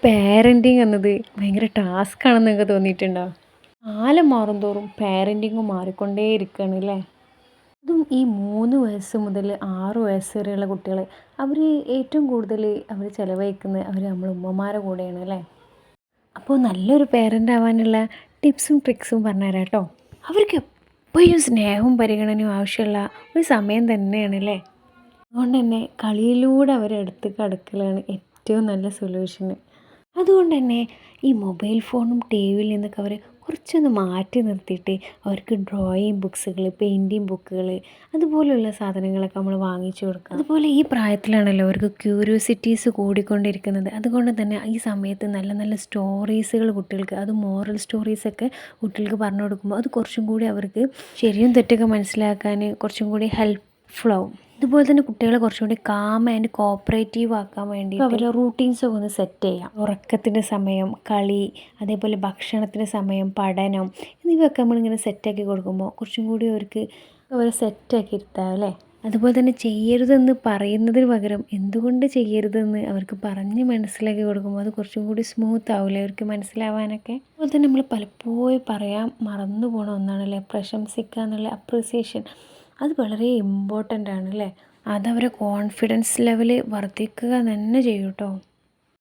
Parenting എന്നത് ഭയങ്കര task ആണെന്നൊക്കെ തോന്നിയിട്ടുണ്ടോ? കാലം മാറുന്തോറും പാരൻറ്റിങ്ങും മാറിക്കൊണ്ടേ ഇരിക്കുകയാണ് അല്ലേ? അതും ഈ 3 വയസ്സ് മുതൽ 6 വയസ്സ് വരെയുള്ള കുട്ടികൾ അവർ ഏറ്റവും കൂടുതൽ അവർ ചിലവഴിക്കുന്നത് അവർ നമ്മളെ ഉമ്മമാരെ കൂടെയാണ് അല്ലേ? അപ്പോൾ നല്ലൊരു പേരൻ്റ് ആവാനുള്ള ടിപ്സും ട്രിക്സും പറഞ്ഞുതരാം കേട്ടോ. അവർക്ക് എപ്പോഴും സ്നേഹവും പരിഗണനയും ആവശ്യമുള്ള ഒരു സമയം തന്നെയാണ് അല്ലേ? അതുകൊണ്ട് തന്നെ കളിയിലൂടെ അവരെ അടുത്തേക്ക് അടുക്കലാണ് ഏറ്റവും നല്ല സൊല്യൂഷന്. അതുകൊണ്ട് തന്നെ ഈ മൊബൈൽ ഫോണും ടി വിയിൽ നിന്നൊക്കെ അവർ കുറച്ചൊന്ന് മാറ്റി നിർത്തിയിട്ട് അവർക്ക് ഡ്രോയിങ് ബുക്സുകൾ, പെയിൻറ്റിങ് ബുക്കുകൾ അതുപോലെയുള്ള സാധനങ്ങളൊക്കെ നമ്മൾ വാങ്ങിച്ചു കൊടുക്കുക. അതുപോലെ ഈ പ്രായത്തിലാണല്ലോ അവർക്ക് ക്യൂരിയോസിറ്റീസ് കൂടിക്കൊണ്ടിരിക്കുന്നത്. അതുകൊണ്ട് തന്നെ ഈ സമയത്ത് നല്ല നല്ല സ്റ്റോറീസുകൾ കുട്ടികൾക്ക്, അത് മോറൽ സ്റ്റോറീസൊക്കെ കുട്ടികൾക്ക് പറഞ്ഞു കൊടുക്കുമ്പോൾ അത് കുറച്ചും കൂടി അവർക്ക് ശരിയും തെറ്റൊക്കെ മനസ്സിലാക്കാൻ കുറച്ചും കൂടി ഹെൽപ്ഫുൾ ആവും. അതുപോലെ തന്നെ കുട്ടികളെ കുറച്ചും കൂടി കാം ആൻഡ് കോപ്പറേറ്റീവ് ആക്കാൻ വേണ്ടി അവരുടെ റൂട്ടീൻസൊക്കെ ഒന്ന് സെറ്റ് ചെയ്യാം. ഉറക്കത്തിൻ്റെ സമയം, കളി, അതേപോലെ ഭക്ഷണത്തിൻ്റെ സമയം, പഠനം എന്നിവയൊക്കെ നമ്മളിങ്ങനെ സെറ്റാക്കി കൊടുക്കുമ്പോൾ കുറച്ചും കൂടി അവരെ സെറ്റാക്കി ഇരുത്താം അല്ലേ? അതുപോലെ തന്നെ ചെയ്യരുതെന്ന് പറയുന്നതിന് പകരം എന്തുകൊണ്ട് ചെയ്യരുതെന്ന് അവർക്ക് പറഞ്ഞ് മനസ്സിലാക്കി കൊടുക്കുമ്പോൾ അത് കുറച്ചും കൂടി സ്മൂത്ത് ആവില്ലേ അവർക്ക് മനസ്സിലാവാനൊക്കെ. അതുപോലെ തന്നെ നമ്മൾ പലപ്പോഴും പറയാൻ മറന്നു പോണ ഒന്നാണല്ലേ പ്രശംസിക്കുക എന്നുള്ള അപ്രിസിയേഷൻ. അത് വളരെ ഇമ്പോർട്ടൻ്റ് ആണ് അല്ലേ? അതവരെ കോൺഫിഡൻസ് ലെവൽ വർദ്ധിക്കുക തന്നെ ചെയ്യും കേട്ടോ.